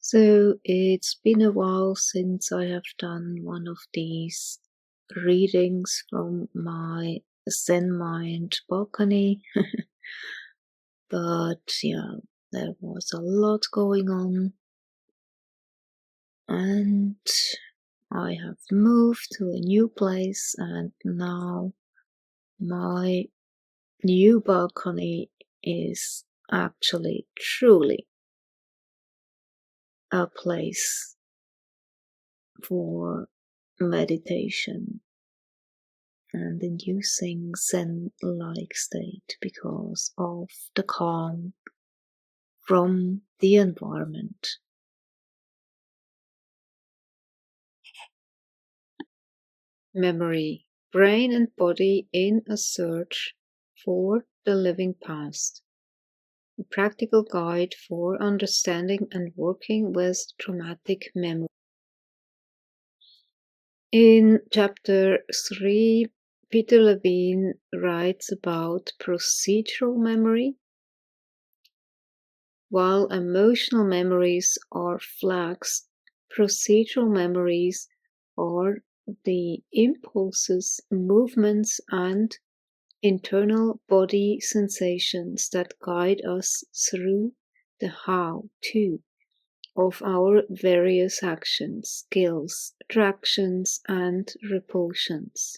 So it's been a while since I have done one of these readings from my Zenmind balcony, but yeah, there was a lot going on, and I have moved to a new place, and now my new balcony is actually truly a place for meditation and inducing Zen-like state because of the calm from the environment. Memory, brain and body in a search for the living past. A practical guide for understanding and working with traumatic memory. In chapter 3, Peter Levine writes about procedural memory. While emotional memories are flags, procedural memories are the impulses, movements, and internal body sensations that guide us through the how-to of our various actions, skills, attractions, and repulsions.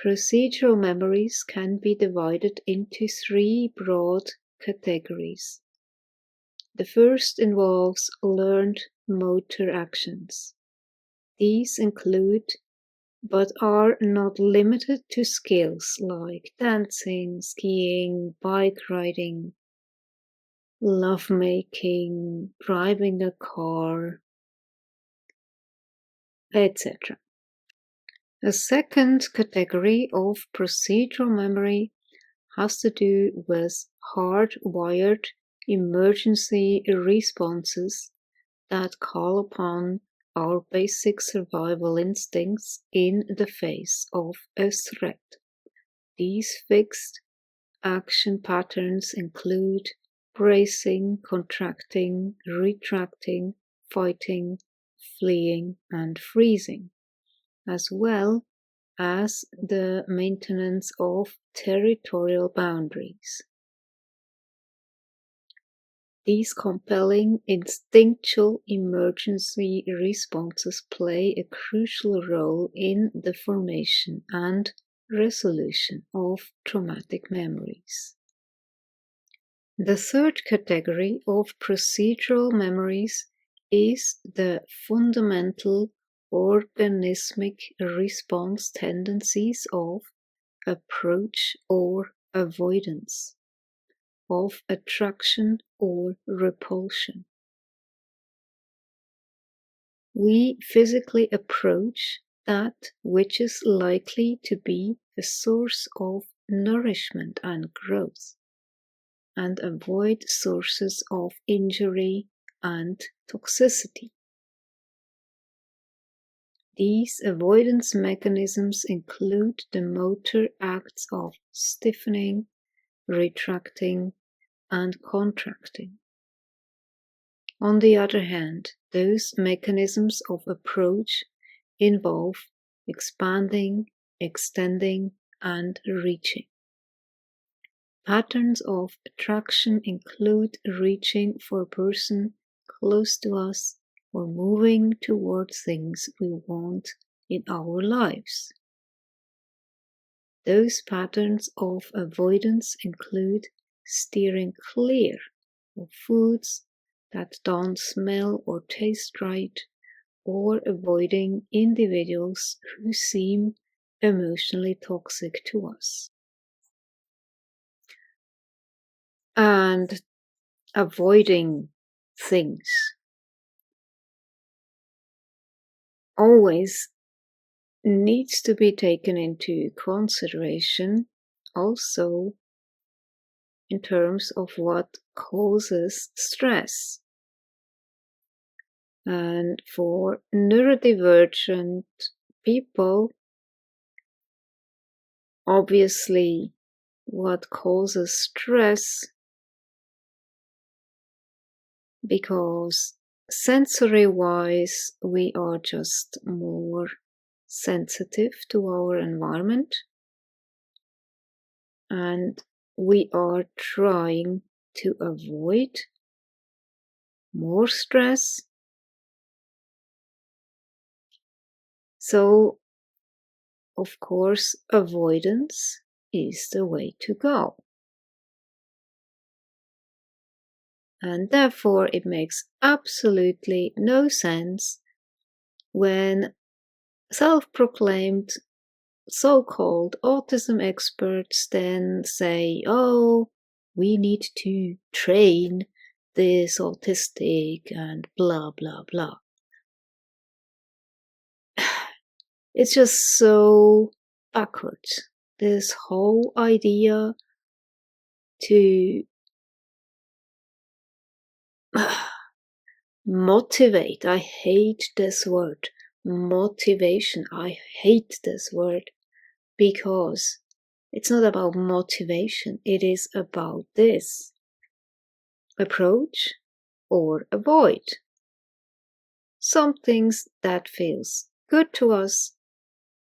Procedural memories can be divided into three broad categories. The first involves learned motor actions. These include, but are not limited to, skills like dancing, skiing, bike riding, lovemaking, driving a car, etc. A second category of procedural memory has to do with hardwired emergency responses that call upon our basic survival instincts in the face of a threat. These fixed action patterns include bracing, contracting, retracting, fighting, fleeing, and freezing, as well as the maintenance of territorial boundaries. These compelling instinctual emergency responses play a crucial role in the formation and resolution of traumatic memories. The third category of procedural memories is the fundamental organismic response tendencies of approach or avoidance, of attraction or repulsion. We physically approach that which is likely to be a source of nourishment and growth, and avoid sources of injury and toxicity. These avoidance mechanisms include the motor acts of stiffening, retracting, and contracting. On the other hand, those mechanisms of approach involve expanding, extending, and reaching. Patterns of attraction include reaching for a person close to us or moving toward things we want in our lives. Those patterns of avoidance include steering clear of foods that don't smell or taste right, or avoiding individuals who seem emotionally toxic to us. And avoiding things always needs to be taken into consideration also in terms of what causes stress. And for neurodivergent people, obviously what causes stress because sensory-wise, we are just more sensitive to our environment, and we are trying to avoid more stress. So, of course, avoidance is the way to go. And therefore, it makes absolutely no sense when self-proclaimed so-called autism experts then say, oh, we need to train this autistic and blah, blah, blah. It's just so backwards. This whole idea to motivate. I hate this word. Motivation. I hate this word because it's not about motivation. It is about this. Approach or avoid. Some things that feels good to us,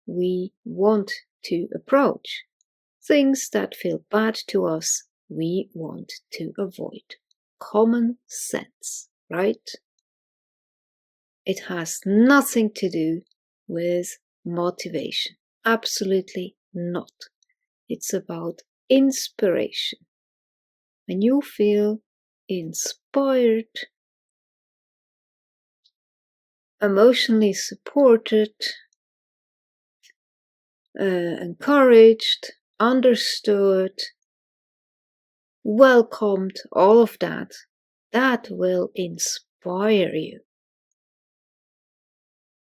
we want to approach. Things that feel bad to us, we want to avoid. Common sense, right? It has nothing to do with motivation. Absolutely not. It's about inspiration. When you feel inspired, emotionally supported, encouraged, understood, welcomed, all of that, that will inspire you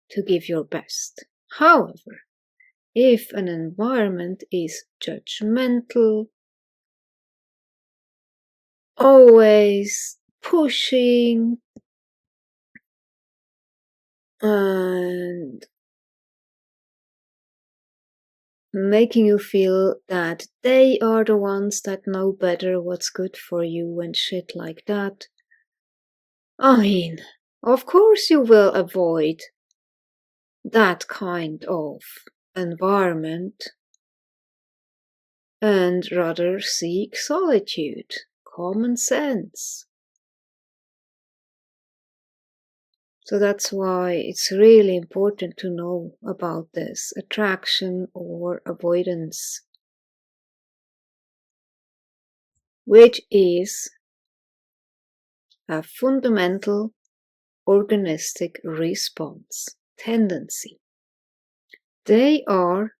to give your best. However, if an environment is judgmental, always pushing, and making you feel that they are the ones that know better what's good for you and shit like that, I mean, of course you will avoid that kind of environment and rather seek solitude, common sense. So that's why it's really important to know about this attraction or avoidance, which is a fundamental organistic response tendency. They are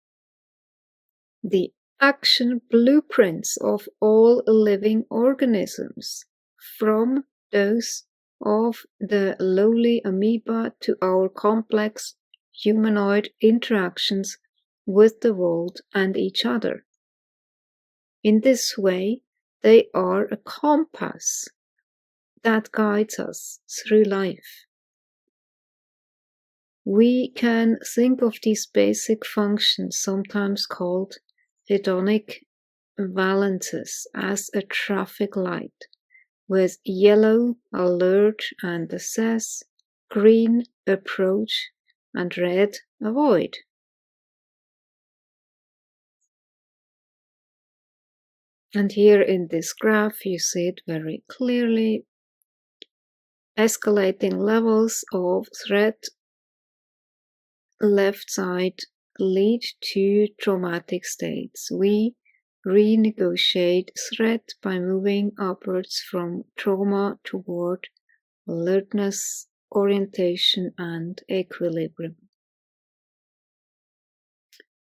the action blueprints of all living organisms, from those of the lowly amoeba to our complex humanoid interactions with the world and each other. In this way, they are a compass that guides us through life. We can think of these basic functions, sometimes called hedonic valences, as a traffic light, with yellow, alert and assess, green, approach, and red, avoid. And here in this graph you see it very clearly. Escalating levels of threat left side lead to traumatic states. We renegotiate threat by moving upwards from trauma toward alertness, orientation, and equilibrium.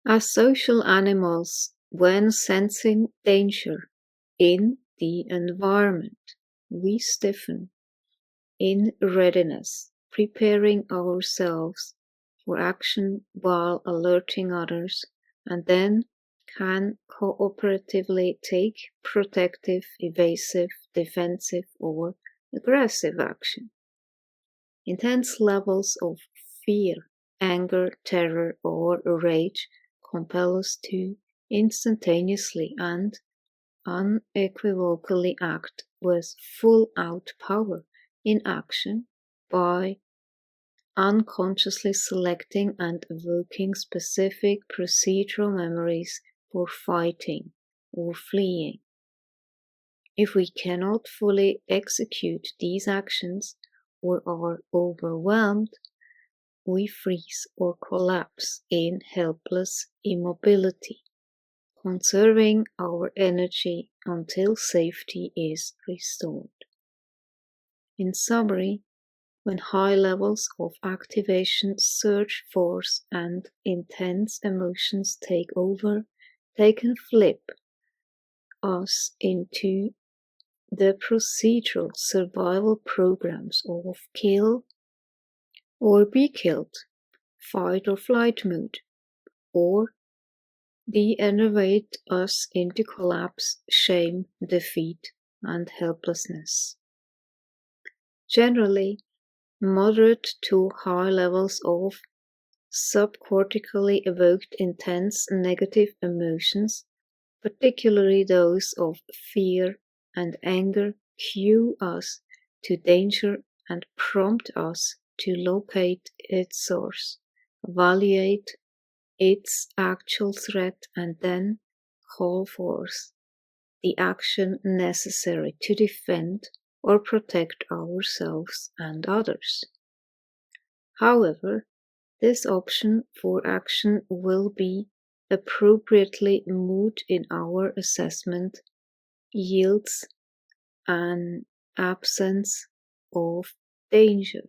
As social animals, when sensing danger in the environment, we stiffen in readiness, preparing ourselves for action while alerting others, and then can cooperatively take protective, evasive, defensive, or aggressive action. Intense levels of fear, anger, terror, or rage compel us to instantaneously and unequivocally act with full-out power in action by unconsciously selecting and evoking specific procedural memories for fighting or fleeing. If we cannot fully execute these actions or are overwhelmed, we freeze or collapse in helpless immobility, conserving our energy until safety is restored. In summary, when high levels of activation, surge force, and intense emotions take over, they can flip us into the procedural survival programs of kill or be killed, fight or flight mode, or de-enervate us into collapse, shame, defeat, and helplessness. Generally, moderate to high levels of subcortically evoked intense negative emotions, particularly those of fear and anger, cue us to danger and prompt us to locate its source, evaluate its actual threat, and then call forth the action necessary to defend or protect ourselves and others. However, this option for action will be appropriately moot in our assessment yields an absence of danger.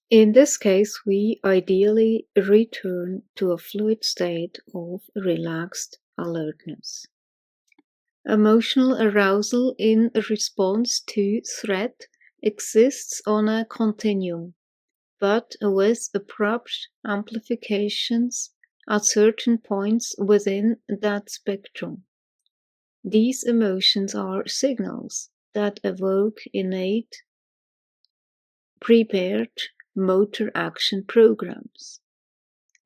In this case, we ideally return to a fluid state of relaxed alertness. Emotional arousal in response to threat exists on a continuum, but with abrupt amplifications at certain points within that spectrum. These emotions are signals that evoke innate, prepared motor action programs.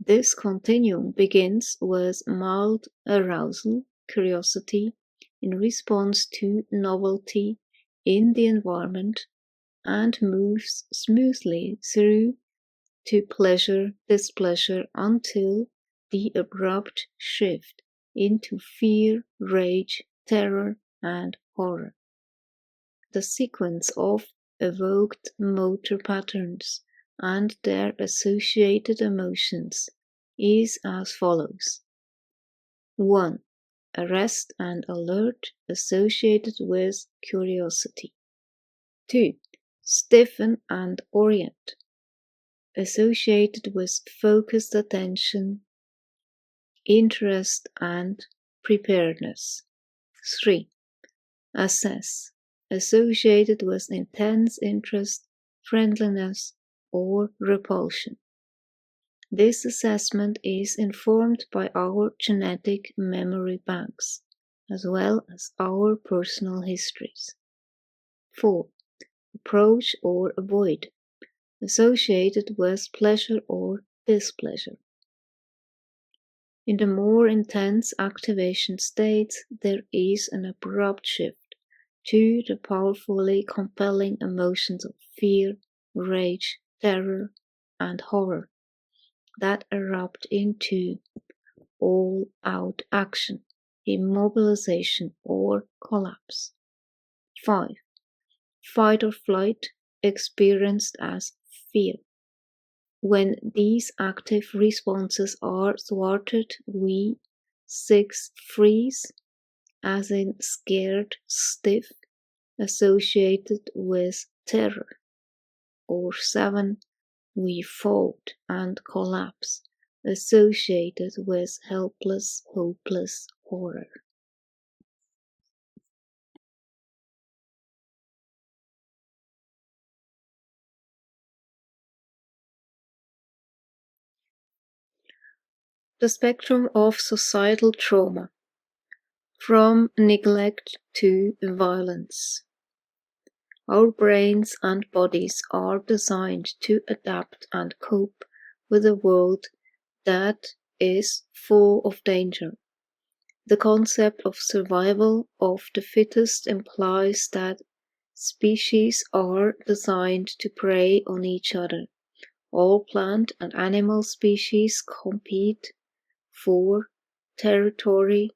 This continuum begins with mild arousal, curiosity, in response to novelty in the environment, and moves smoothly through to pleasure, displeasure, until the abrupt shift into fear, rage, terror, and horror. The sequence of evoked motor patterns and their associated emotions is as follows. 1. Arrest and alert associated with curiosity. 2. Stiffen and orient associated with focused attention, interest, and preparedness. 3. Assess associated with intense interest, friendliness, or repulsion. This assessment is informed by our genetic memory banks, as well as our personal histories. 4. Approach or avoid, associated with pleasure or displeasure. In the more intense activation states, there is an abrupt shift to the powerfully compelling emotions of fear, rage, terror, and horror that erupt into all-out action, immobilization, or collapse. 5. Fight or flight experienced as fear. When these active responses are thwarted, we 6. Freeze, as in scared, stiff, associated with terror. Or 7. We fold and collapse, associated with helpless, hopeless horror. The spectrum of societal trauma, from neglect to violence. Our brains and bodies are designed to adapt and cope with a world that is full of danger. The concept of survival of the fittest implies that species are designed to prey on each other. All plant and animal species compete for territory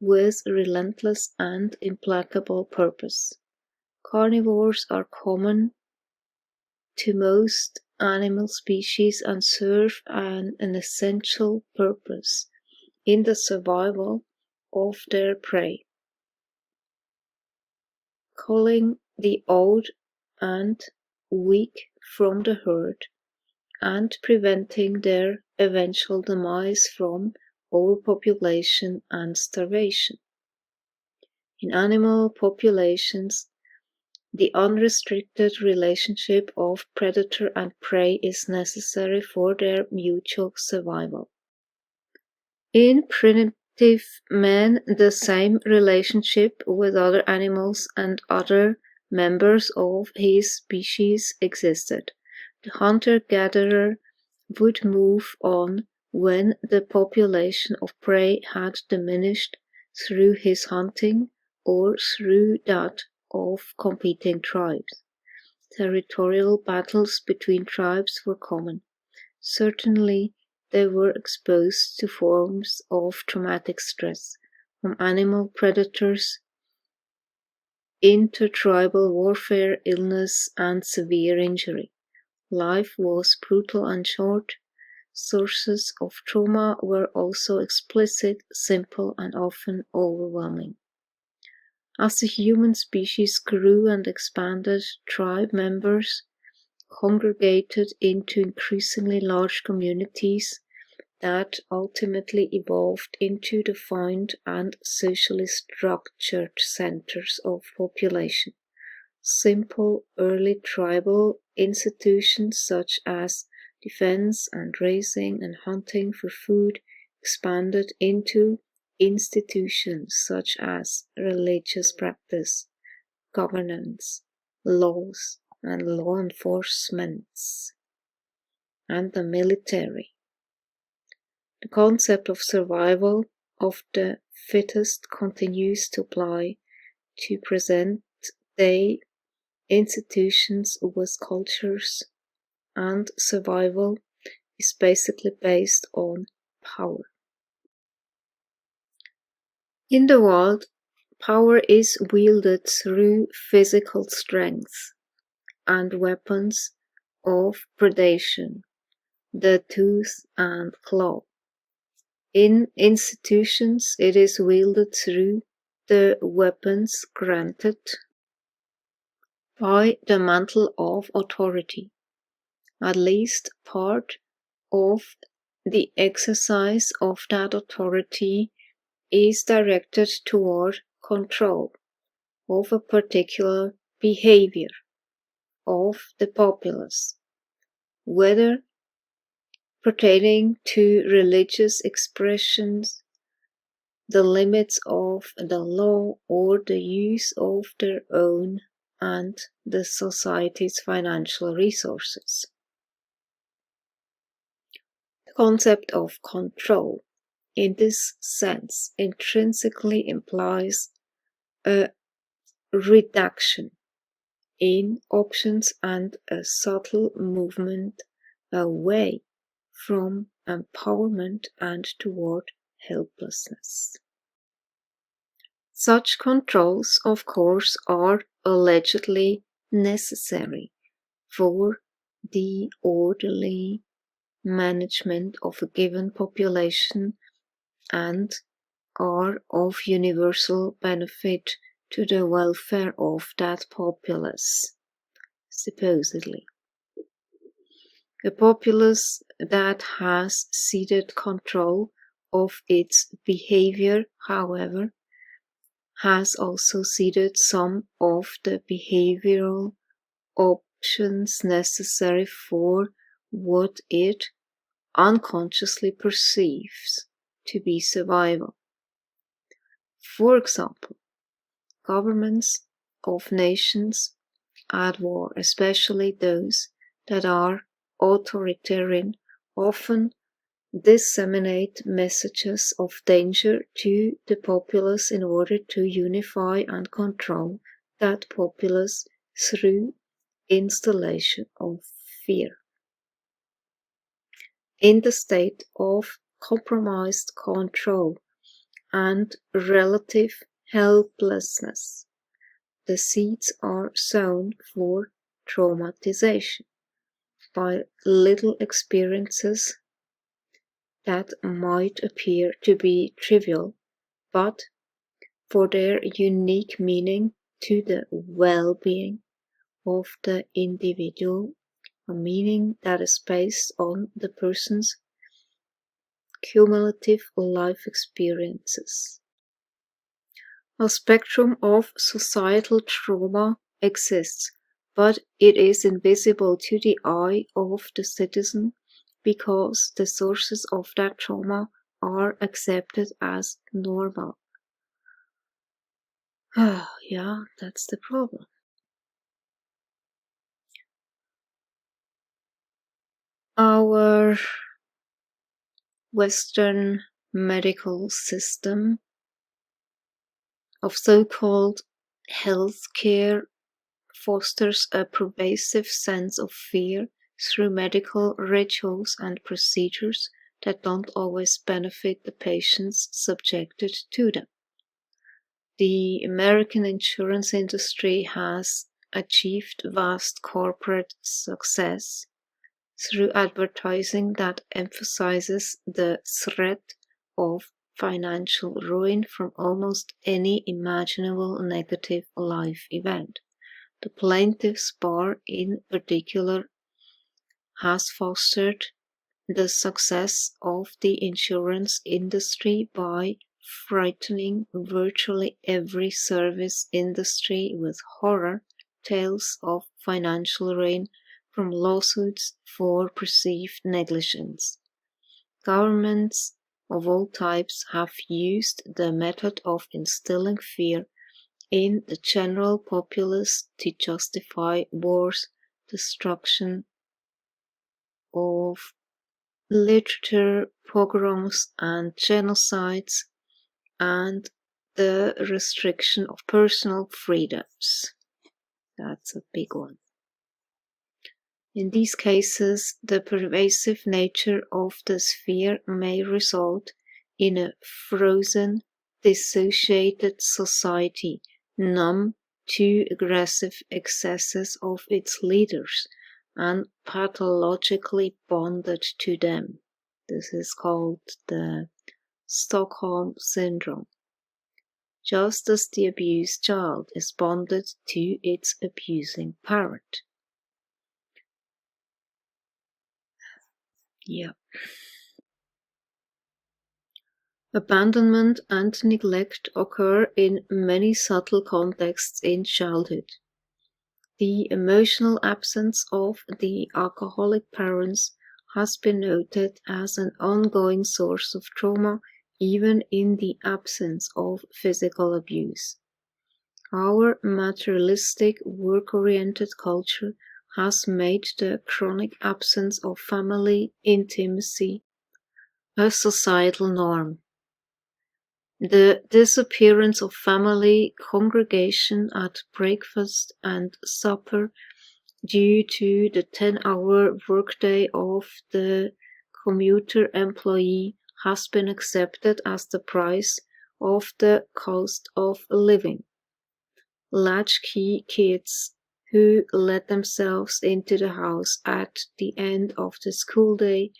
with relentless and implacable purpose. Carnivores are common to most animal species and serve an essential purpose in the survival of their prey, culling the old and weak from the herd, and preventing their eventual demise from overpopulation and starvation. In animal populations, the unrestricted relationship of predator and prey is necessary for their mutual survival. In primitive man, the same relationship with other animals and other members of his species existed. The hunter-gatherer would move on when the population of prey had diminished through his hunting or through that of competing tribes. Territorial battles between tribes were common. Certainly, they were exposed to forms of traumatic stress, from animal predators, intertribal warfare, illness, and severe injury. Life was brutal and short. Sources of trauma were also explicit, simple, and often overwhelming. As the human species grew and expanded, tribe members congregated into increasingly large communities that ultimately evolved into defined and socially structured centers of population. Simple early tribal institutions such as defense and raising and hunting for food expanded into institutions such as religious practice, governance, laws, and law enforcement, and the military. The concept of survival of the fittest continues to apply to present-day institutions with cultures, and survival is basically based on power. In the wild, power is wielded through physical strength and weapons of predation, the tooth and claw. In institutions, it is wielded through the weapons granted by the mantle of authority. At least part of the exercise of that authority is directed toward control of a particular behavior of the populace, whether pertaining to religious expressions, the limits of the law, or the use of their own and the society's financial resources. The concept of control, in this sense, intrinsically implies a reduction in options and a subtle movement away from empowerment and toward helplessness. Such controls, of course, are allegedly necessary for the orderly management of a given population and are of universal benefit to the welfare of that populace, supposedly. A populace that has ceded control of its behavior, however, has also ceded some of the behavioral options necessary for what it unconsciously perceives to be survival. For example, governments of nations at war, especially those that are authoritarian, often disseminate messages of danger to the populace in order to unify and control that populace through installation of fear. In the state of compromised control and relative helplessness, the seeds are sown for traumatization by little experiences that might appear to be trivial, but for their unique meaning to the well-being of the individual, a meaning that is based on the person's cumulative life experiences. A spectrum of societal trauma exists, but it is invisible to the eye of the citizen because the sources of that trauma are accepted as normal. Yeah, that's the problem. Our Western medical system of so-called healthcare fosters a pervasive sense of fear through medical rituals and procedures that don't always benefit the patients subjected to them. The American insurance industry has achieved vast corporate success through advertising that emphasizes the threat of financial ruin from almost any imaginable negative life event. The plaintiff's bar, in particular, has fostered the success of the insurance industry by frightening virtually every service industry with horror tales of financial ruin from lawsuits for perceived negligence. Governments of all types have used the method of instilling fear in the general populace to justify wars, destruction of literature, pogroms and genocides, and the restriction of personal freedoms. That's a big one. In these cases, the pervasive nature of the fear may result in a frozen, dissociated society, numb to aggressive excesses of its leaders and pathologically bonded to them. This is called the Stockholm Syndrome. Just as the abused child is bonded to its abusing parent. Yeah. Abandonment and neglect occur in many subtle contexts in childhood. The emotional absence of the alcoholic parents has been noted as an ongoing source of trauma even in the absence of physical abuse. Our materialistic, work-oriented culture has made the chronic absence of family intimacy a societal norm. The disappearance of family congregation at breakfast and supper due to the 10-hour workday of the commuter employee has been accepted as the price of the cost of living. Latchkey kids who let themselves into the house at the end of the school day,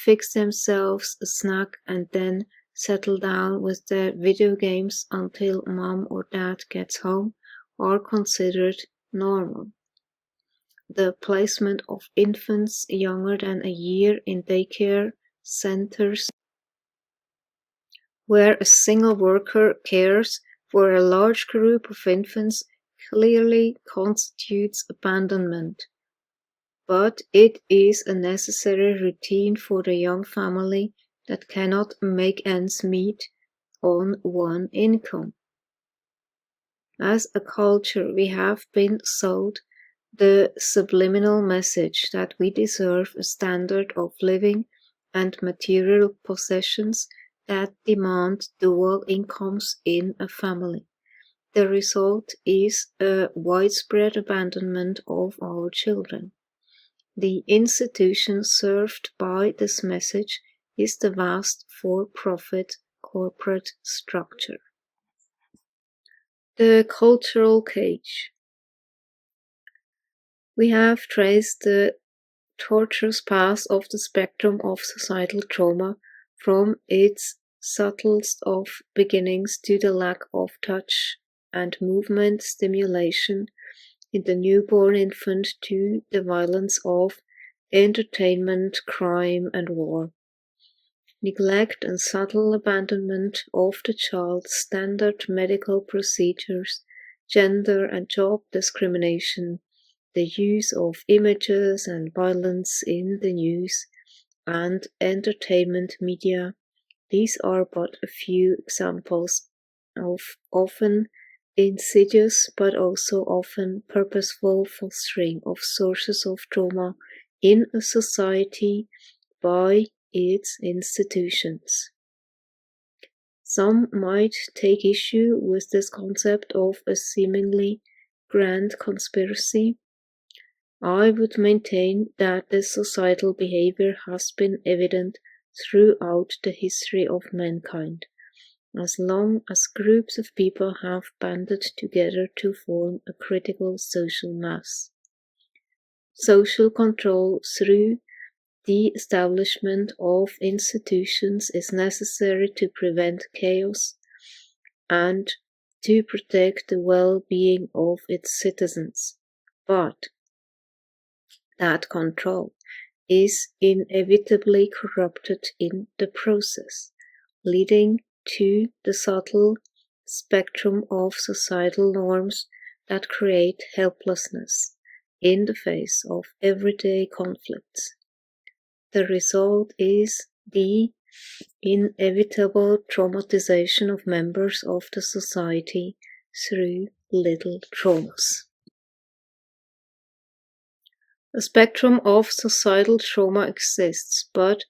fix themselves a snack and then settle down with their video games until mom or dad gets home are considered normal. The placement of infants younger than a year in daycare centers where a single worker cares for a large group of infants clearly constitutes abandonment, but it is a necessary routine for the young family that cannot make ends meet on one income. As a culture, we have been sold the subliminal message that we deserve a standard of living and material possessions that demand dual incomes in a family. The result is a widespread abandonment of our children. The institution served by this message is the vast for-profit corporate structure. The cultural cage. We have traced the tortuous path of the spectrum of societal trauma from its subtlest of beginnings to the lack of touch and movement stimulation in the newborn infant to the violence of entertainment, crime, and war. Neglect and subtle abandonment of the child, standard medical procedures, gender and job discrimination, the use of images and violence in the news and entertainment media. These are but a few examples of often insidious but also often purposeful fostering of sources of trauma in a society by its institutions. Some might take issue with this concept of a seemingly grand conspiracy. I would maintain that this societal behavior has been evident throughout the history of mankind, as long as groups of people have banded together to form a critical social mass. Social control through the establishment of institutions is necessary to prevent chaos and to protect the well-being of its citizens, but that control is inevitably corrupted in the process, leading to the subtle spectrum of societal norms that create helplessness in the face of everyday conflicts. The result is the inevitable traumatization of members of the society through little traumas. A spectrum of societal trauma exists, but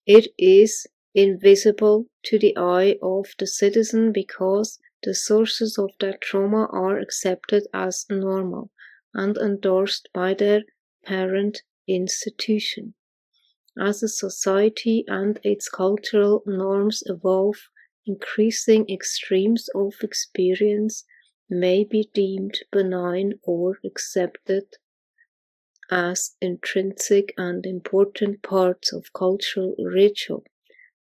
it is invisible to the eye of the citizen because the sources of that trauma are accepted as normal and endorsed by their parent institution. As a society and its cultural norms evolve, increasing extremes of experience may be deemed benign or accepted as intrinsic and important parts of cultural ritual,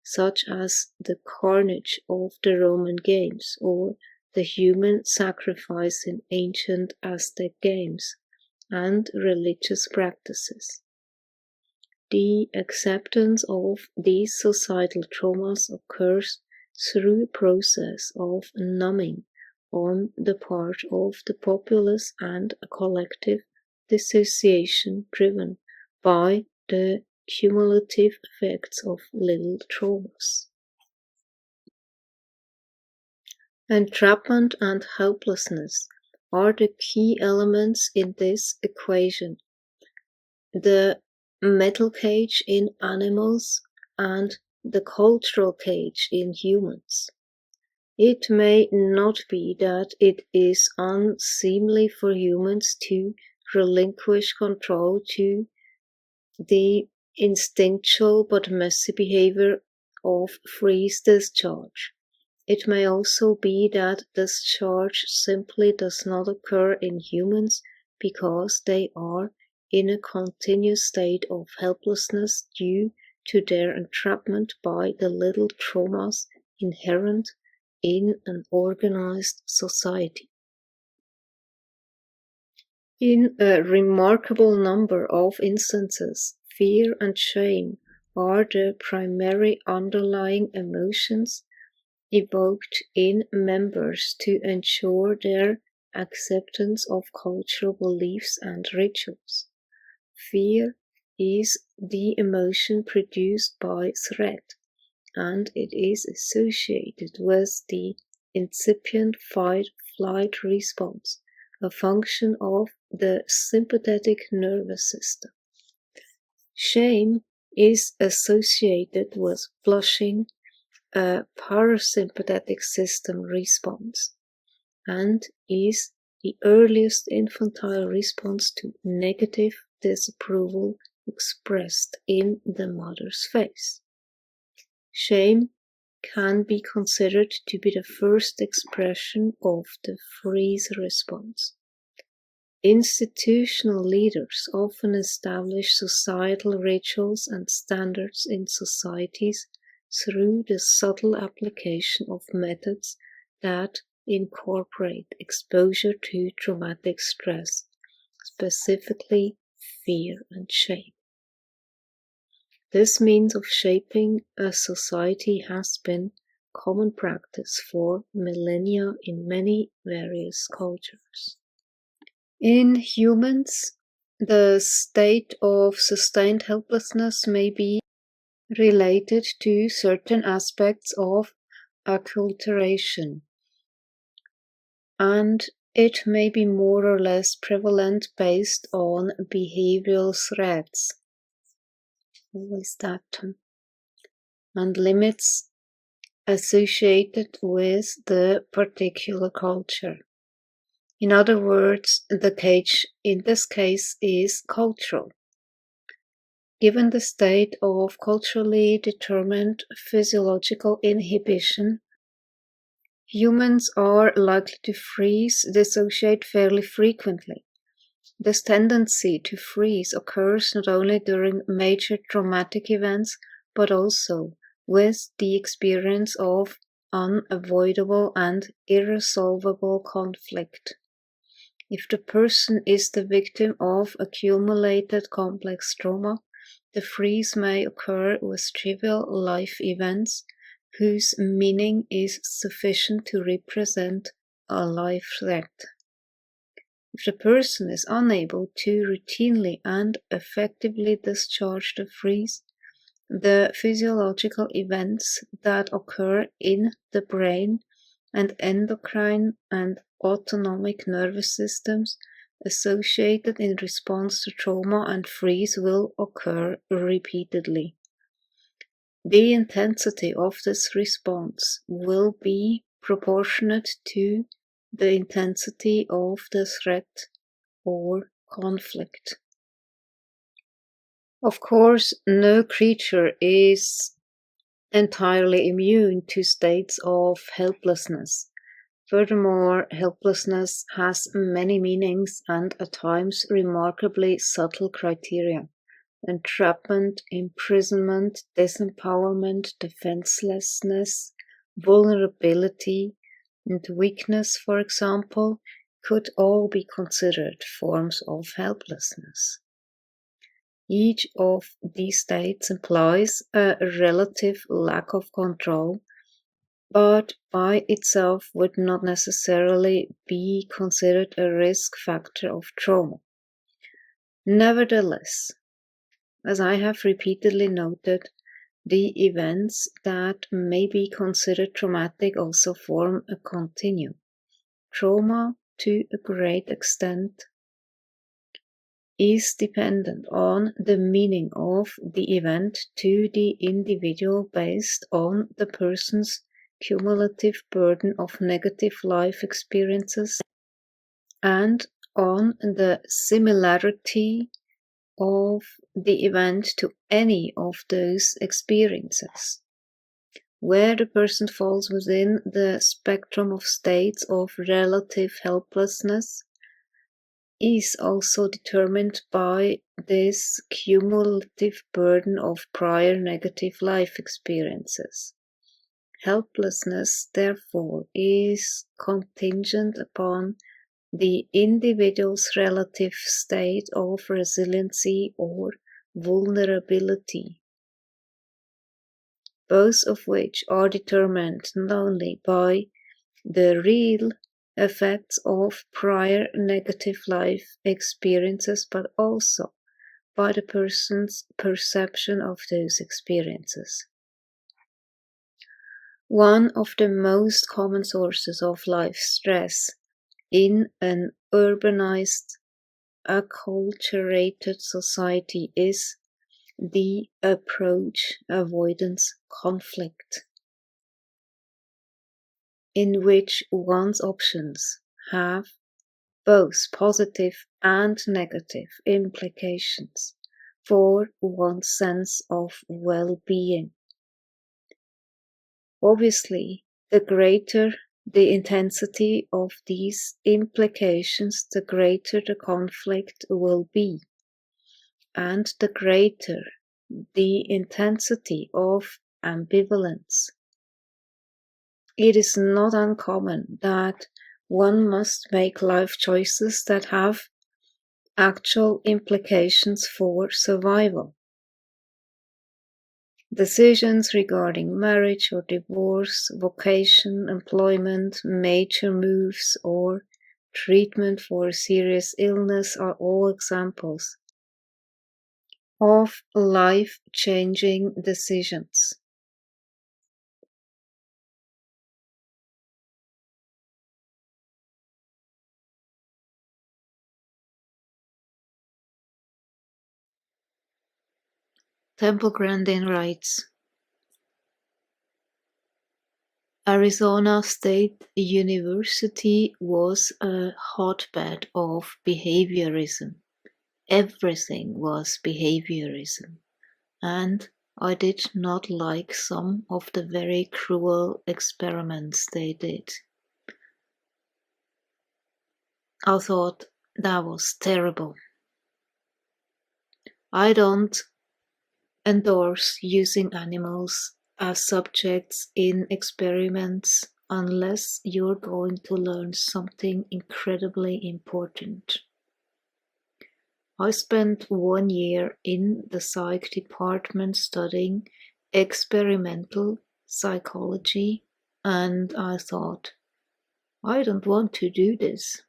such as the carnage of the Roman games or the human sacrifice in ancient Aztec games, and religious practices. The acceptance of these societal traumas occurs through a process of numbing on the part of the populace and a collective dissociation driven by the cumulative effects of little traumas. Entrapment and helplessness are the key elements in this equation. The metal cage in animals and the cultural cage in humans. It may not be that it is unseemly for humans to relinquish control to the instinctual but messy behavior of freeze discharge. It may also be that discharge simply does not occur in humans because they are in a continuous state of helplessness due to their entrapment by the little traumas inherent in an organized society. In a remarkable number of instances, fear and shame are the primary underlying emotions evoked in members to ensure their acceptance of cultural beliefs and rituals. Fear is the emotion produced by threat, and it is associated with the incipient fight-flight response, a function of the sympathetic nervous system. Shame is associated with blushing, a parasympathetic system response. and is the earliest infantile response to negative disapproval expressed in the mother's face. Shame can be considered to be the first expression of the freeze response. Institutional leaders often establish societal rituals and standards in societies through the subtle application of methods that incorporate exposure to traumatic stress, specifically fear and shame. This means of shaping a society has been common practice for millennia in many various cultures. In humans, the state of sustained helplessness may be related to certain aspects of acculturation, and it may be more or less prevalent based on behavioral threats. Always that term. And limits associated with the particular culture. In other words, the cage in this case is cultural. Given the state of culturally determined physiological inhibition, humans are likely to freeze dissociate fairly frequently. This tendency to freeze occurs not only during major traumatic events, but also with the experience of unavoidable and irresolvable conflict. If the person is the victim of accumulated complex trauma, the freeze may occur with trivial life events whose meaning is sufficient to represent a life threat. If the person is unable to routinely and effectively discharge the freeze, the physiological events that occur in the brain and endocrine and autonomic nervous systems associated in response to trauma and freeze will occur repeatedly. The intensity of this response will be proportionate to the intensity of the threat or conflict. Of course, no creature is entirely immune to states of helplessness. Furthermore, helplessness has many meanings and at times remarkably subtle criteria. Entrapment, imprisonment, disempowerment, defenselessness, vulnerability, and weakness, for example, could all be considered forms of helplessness. Each of these states implies a relative lack of control, but by itself would not necessarily be considered a risk factor of trauma. Nevertheless, as I have repeatedly noted, the events that may be considered traumatic also form a continuum. Trauma, to a great extent, is dependent on the meaning of the event to the individual based on the person's cumulative burden of negative life experiences and on the similarity of the event to any of those experiences. Where the person falls within the spectrum of states of relative helplessness is also determined by this cumulative burden of prior negative life experiences. Helplessness, therefore, is contingent upon the individual's relative state of resiliency or vulnerability, both of which are determined not only by the real effects of prior negative life experiences, but also by the person's perception of those experiences. One of the most common sources of life stress in an urbanized, acculturated society is the approach avoidance conflict, in which one's options have both positive and negative implications for one's sense of well-being. Obviously, the greater the intensity of these implications, the greater the conflict will be, and the greater the intensity of ambivalence. It is not uncommon that one must make life choices that have actual implications for survival. Decisions regarding marriage or divorce, vocation, employment, major moves, or treatment for a serious illness are all examples of life-changing decisions. Temple Grandin writes, Arizona State University was a hotbed of behaviorism. Everything was behaviorism, and I did not like some of the very cruel experiments they did. I thought that was terrible. I don't endorse using animals as subjects in experiments unless you're going to learn something incredibly important. I spent 1 year in the psych department studying experimental psychology, and I thought, I don't want to do this.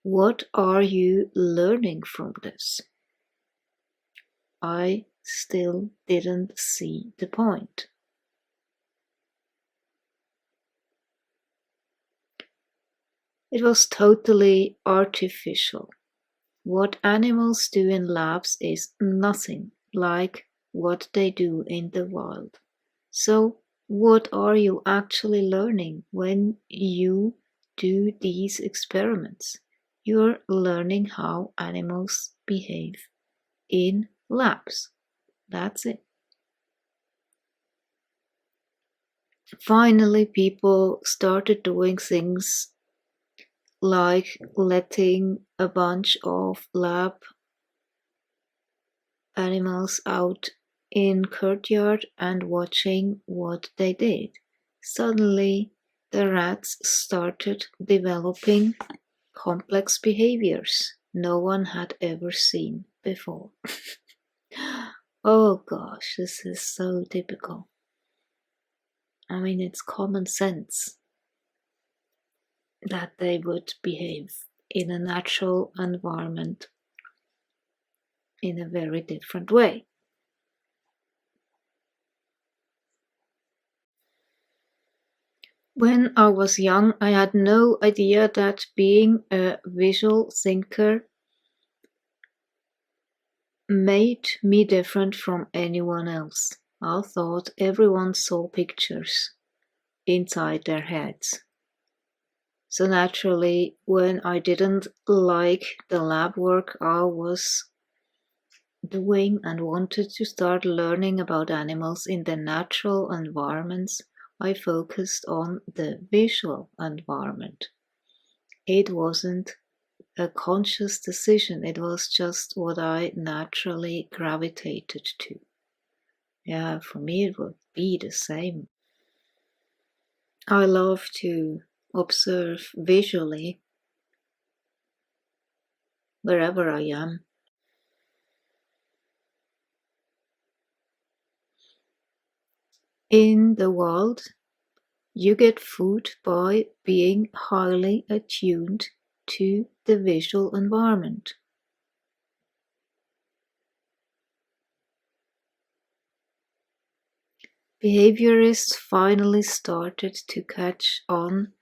What are you learning from this? I still didn't see the point. It was totally artificial. What animals do in labs is nothing like what they do in the wild. So, what are you actually learning when you do these experiments? You're learning how animals behave in labs. That's it. Finally, people started doing things like letting a bunch of lab animals out in courtyard and watching what they did. Suddenly, the rats started developing complex behaviors no one had ever seen before. Oh gosh, this is so typical. I mean, it's common sense that they would behave in a natural environment in a very different way. When I was young, I had no idea that being a visual thinker made me different from anyone else. I thought everyone saw pictures inside their heads. So naturally, when I didn't like the lab work I was doing and wanted to start learning about animals in their natural environments, I focused on the visual environment. It wasn't a conscious decision, it was just what I naturally gravitated to. Yeah, for me it would be the same. I love to observe visually wherever I am. In the wild, you get food by being highly attuned to the visual environment. Behaviorists finally started to catch on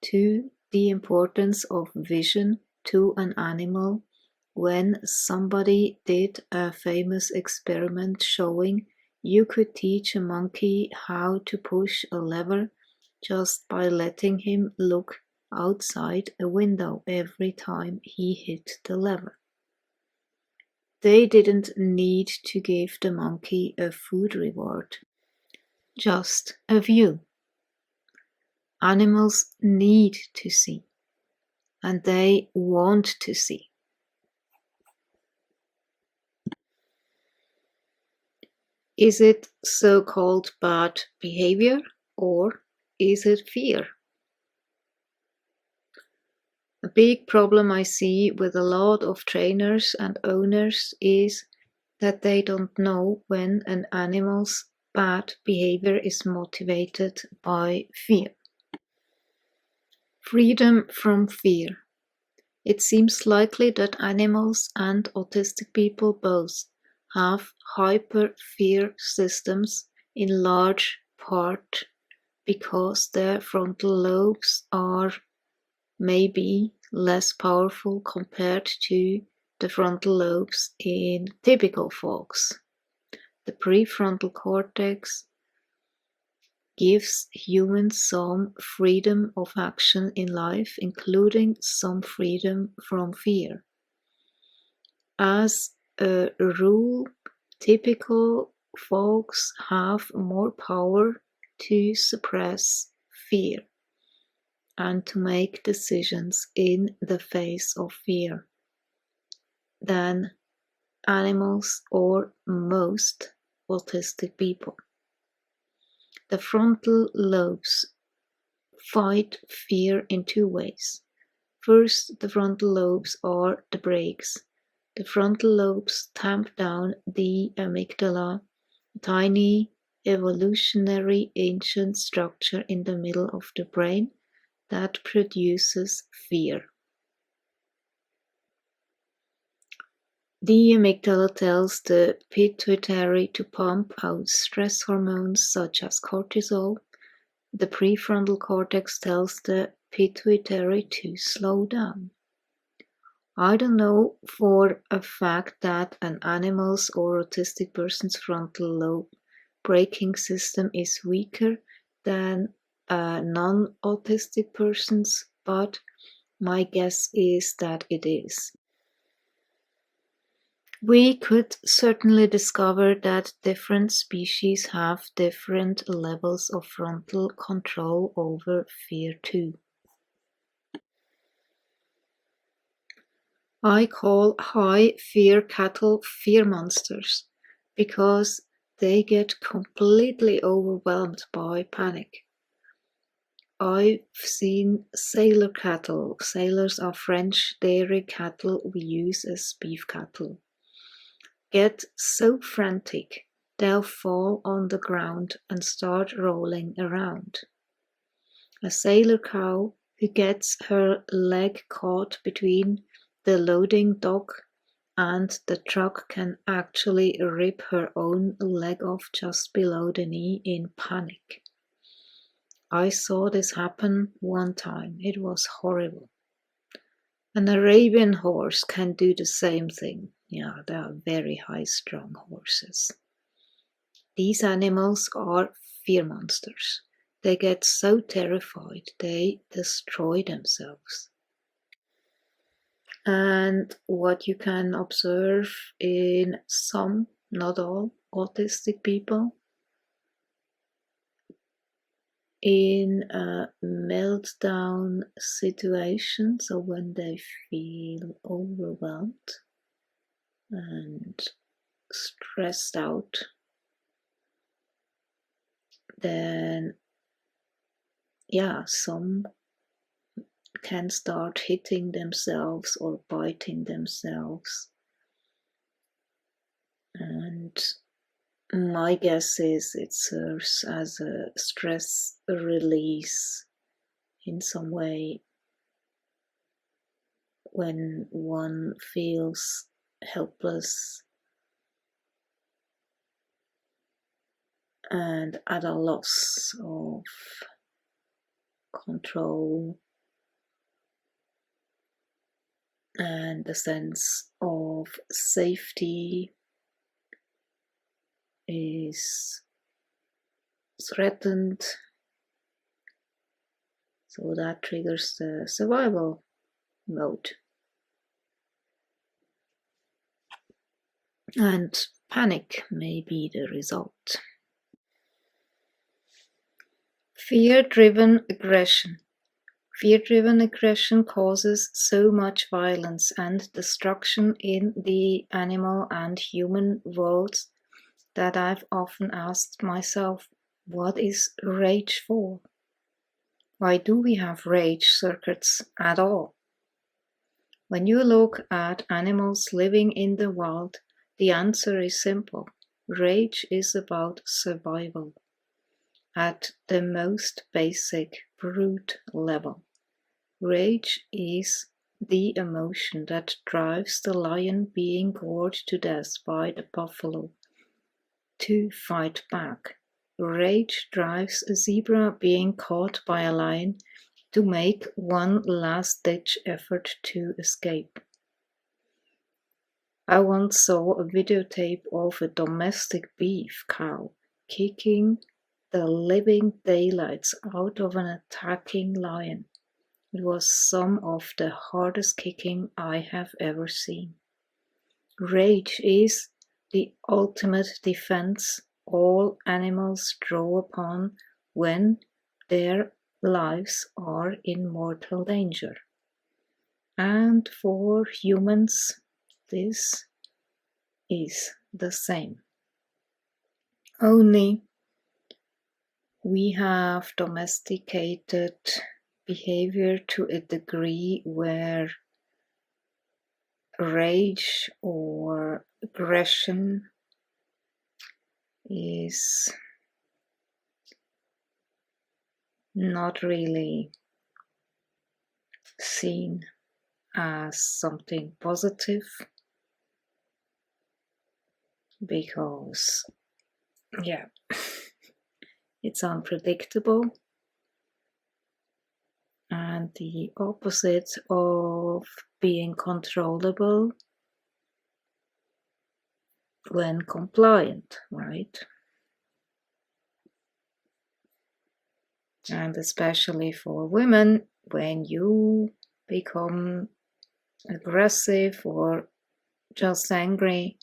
to the importance of vision to an animal when somebody did a famous experiment showing you could teach a monkey how to push a lever just by letting him look outside a window every time he hit the lever. They didn't need to give the monkey a food reward, just a view. Animals need to see, and they want to see. Is it so-called bad behavior, or is it fear? A big problem I see with a lot of trainers and owners is that they don't know when an animal's bad behavior is motivated by fear. Freedom from fear. It seems likely that animals and autistic people both have hyper-fear systems in large part because their frontal lobes are maybe less powerful compared to the frontal lobes in typical folks. The prefrontal cortex gives humans some freedom of action in life, including some freedom from fear. As a rule, typical folks have more power to suppress fear and to make decisions in the face of fear than animals or most autistic people. The frontal lobes fight fear in two ways. First, the frontal lobes are the brakes. The frontal lobes tamp down the amygdala, a tiny evolutionary ancient structure in the middle of the brain that produces fear. The amygdala tells the pituitary to pump out stress hormones such as cortisol. The prefrontal cortex tells the pituitary to slow down. I don't know for a fact that an animal's or autistic person's frontal lobe braking system is weaker than a non-autistic person's, but my guess is that it is. We could certainly discover that different species have different levels of frontal control over fear too. I call high fear cattle fear monsters because they get completely overwhelmed by panic. I've seen sailor cattle. Sailors are French dairy cattle we use as beef cattle. Get so frantic they'll fall on the ground and start rolling around. A sailor cow who gets her leg caught between the loading dock and the truck can actually rip her own leg off just below the knee in panic. I saw this happen one time. It was horrible. An Arabian horse can do the same thing. Yeah, they are very high-strung horses. These animals are fear monsters. They get so terrified they destroy themselves. And what you can observe in some, not all, autistic people, in a meltdown situation, so when they feel overwhelmed and stressed out, then some can start hitting themselves or biting themselves. And my guess is it serves as a stress release in some way when one feels helpless and at a loss of control and the sense of safety is threatened, So that triggers the survival mode. And panic may be the result. Fear-driven aggression. Fear-driven aggression causes so much violence and destruction in the animal and human worlds that I've often asked myself, what is rage for? Why do we have rage circuits at all? When you look at animals living in the wild, the answer is simple. Rage is about survival. At the most basic, brute level, rage is the emotion that drives the lion being gored to death by the buffalo to fight back. Rage drives a zebra being caught by a lion to make one last-ditch effort to escape. I once saw a videotape of a domestic beef cow kicking the living daylights out of an attacking lion. It was some of the hardest kicking I have ever seen. Rage is the ultimate defense all animals draw upon when their lives are in mortal danger. And for humans, this is the same. Only we have domesticated behavior to a degree where rage or aggression is not really seen as something positive, because it's unpredictable, and the opposite of being controllable when compliant, right? And especially for women, when you become aggressive or just angry,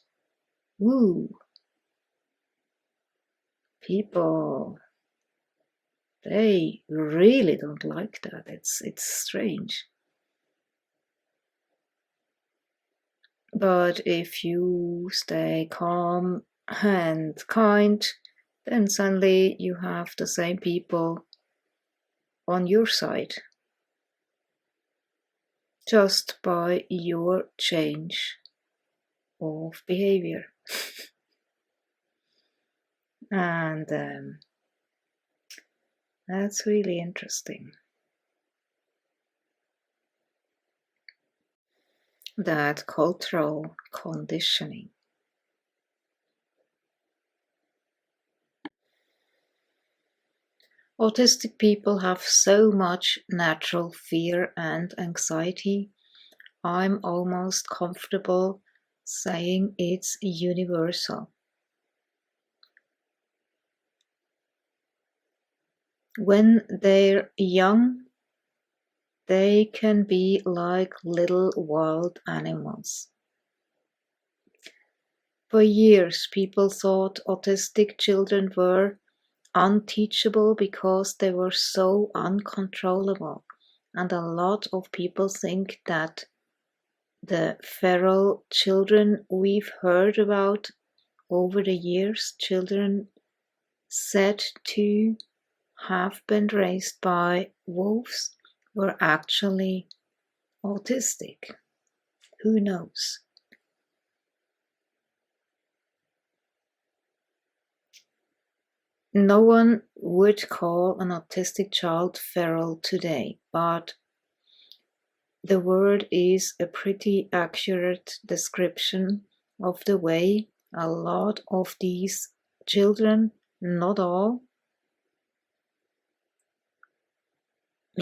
people, they really don't like that. It's strange. But if you stay calm and kind, then suddenly you have the same people on your side, just by your change of behavior. And that's really interesting. That cultural conditioning. Autistic people have so much natural fear and anxiety. I'm almost comfortable saying it's universal. When they're young, they can be like little wild animals. For years, people thought autistic children were unteachable because they were so uncontrollable. And a lot of people think that the feral children we've heard about over the years, children said to have been raised by wolves, were actually autistic. Who knows? No one would call an autistic child feral today, but the word is a pretty accurate description of the way a lot of these children, not all,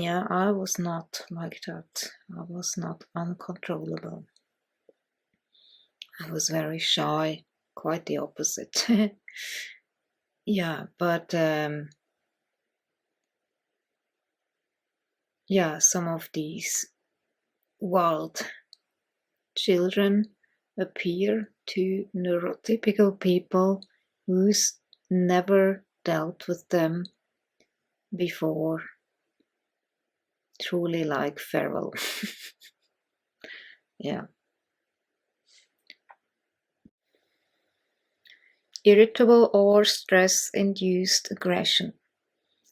I was not like that. I was not uncontrollable. I was very shy, quite the opposite. But some of these wild children appear to neurotypical people who's never dealt with them before, truly like feral. Yeah. Irritable or stress-induced aggression.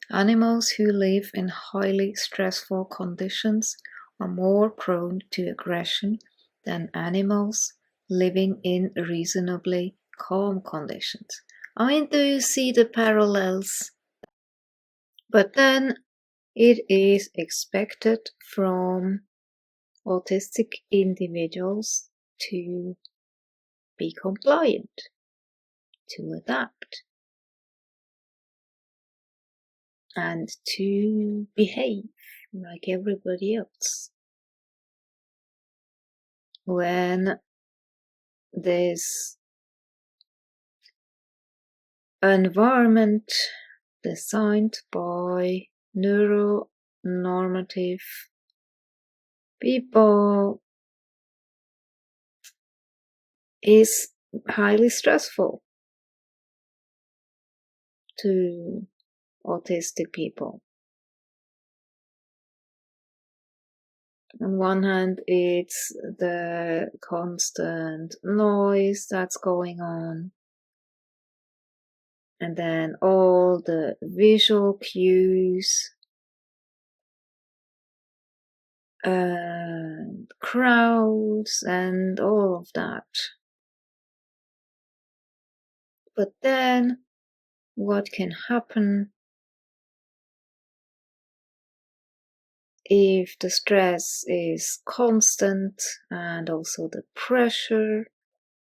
Animals who live in highly stressful conditions are more prone to aggression than animals living in reasonably calm conditions. I mean, do you see the parallels? But then it is expected from autistic individuals to be compliant, to adapt, and to behave like everybody else. When this environment designed by neuronormative people is highly stressful to autistic people. On one hand, it's the constant noise that's going on, and then all the visual cues and crowds and all of that. But then what can happen if the stress is constant and also the pressure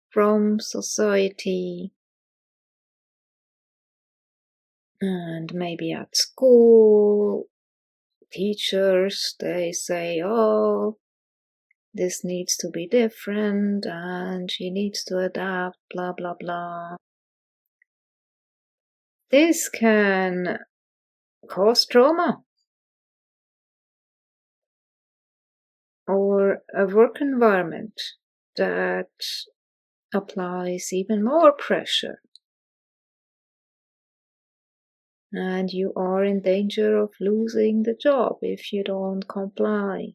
from society and maybe at school, teachers, they say, oh, this needs to be different and she needs to adapt, blah, blah, blah. This can cause trauma or a work environment that applies even more pressure. And you are in danger of losing the job if you don't comply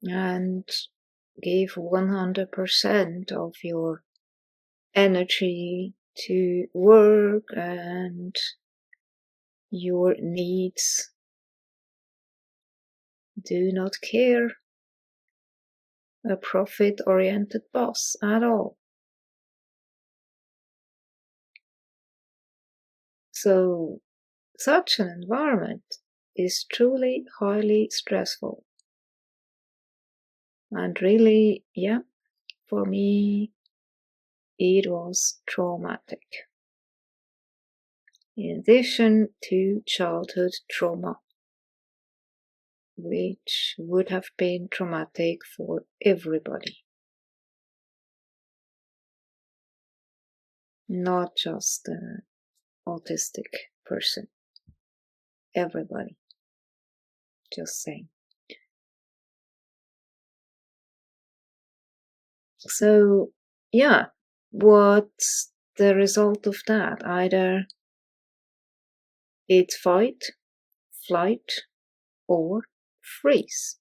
and give 100% of your energy to work and your needs. Do not care a profit-oriented boss at all. So such an environment is truly highly stressful. And really, for me, it was traumatic. In addition to childhood trauma, which would have been traumatic for everybody, not just the autistic person, everybody, just saying. So, what's the result of that? Either it's fight, flight, or freeze.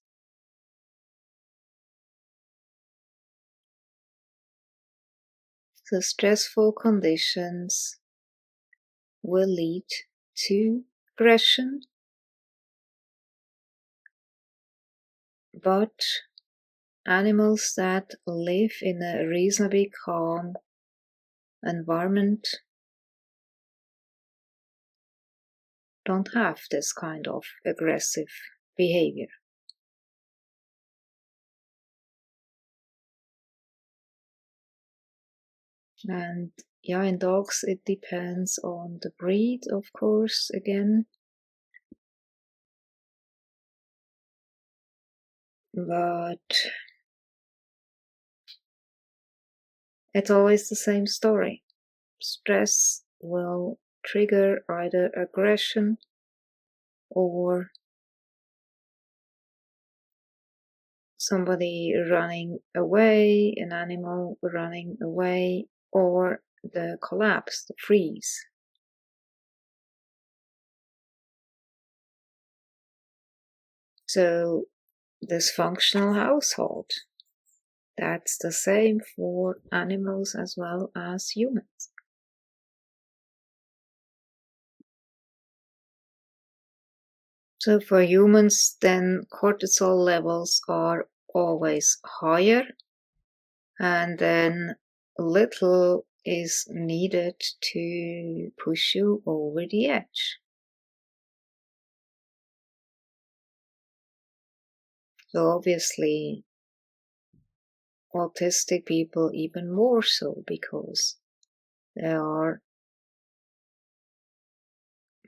So stressful conditions will lead to aggression, but animals that live in a reasonably calm environment don't have this kind of aggressive behavior. And in dogs it depends on the breed, of course, again. But it's always the same story. Stress will trigger either aggression or somebody running away, an animal running away, or the collapse, the freeze. So, dysfunctional household. That's the same for animals as well as humans. So for humans, then cortisol levels are always higher, and then little is needed to push you over the edge. So obviously, autistic people even more so, because they are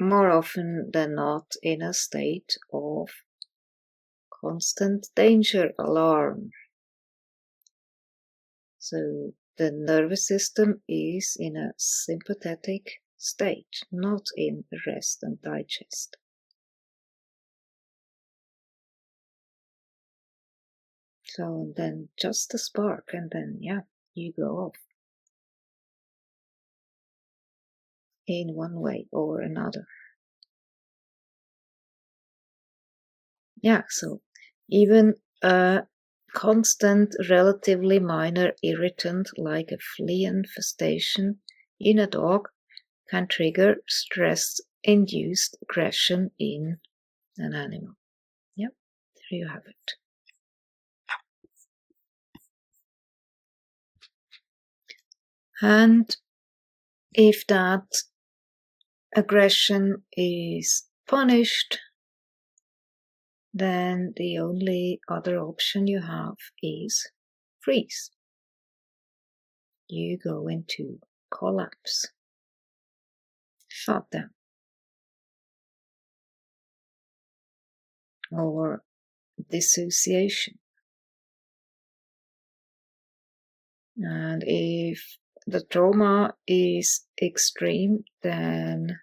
more often than not in a state of constant danger alarm. So the nervous system is in a sympathetic state, not in rest and digest. So then just a spark, and then you go off in one way or another. So even a constant, relatively minor irritant like a flea infestation in a dog can trigger stress-induced aggression in an animal. There you have it. And if that aggression is punished, then the only other option you have is freeze. You go into collapse, shutdown, or dissociation. And if the trauma is extreme, then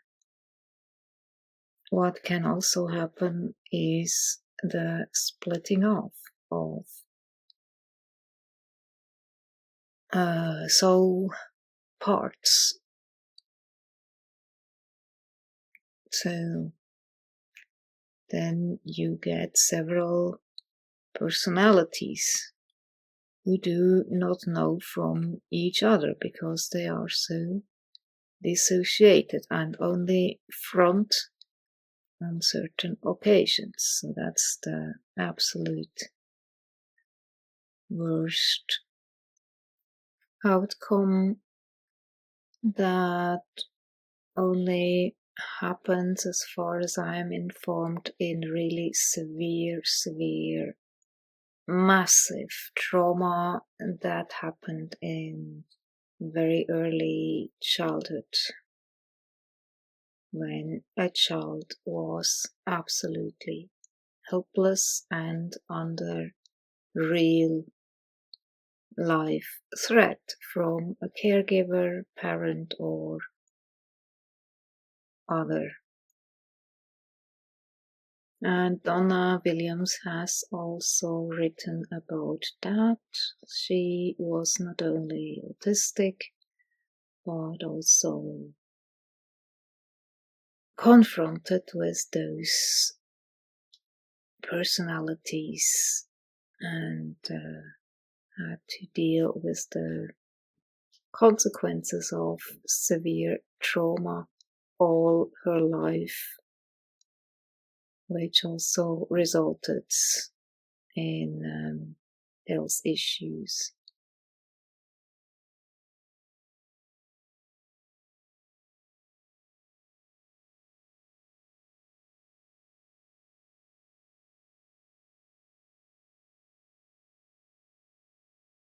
what can also happen is the splitting off of soul parts. So then you get several personalities who do not know from each other because they are so dissociated and only front on certain occasions. So that's the absolute worst outcome that only happens, as far as I am informed, in really severe, massive trauma that happened in very early childhood, when a child was absolutely helpless and under real life threat from a caregiver, parent, or other. And Donna Williams has also written about that. She was not only autistic, but also confronted with those personalities and had to deal with the consequences of severe trauma all her life, which also resulted in health issues.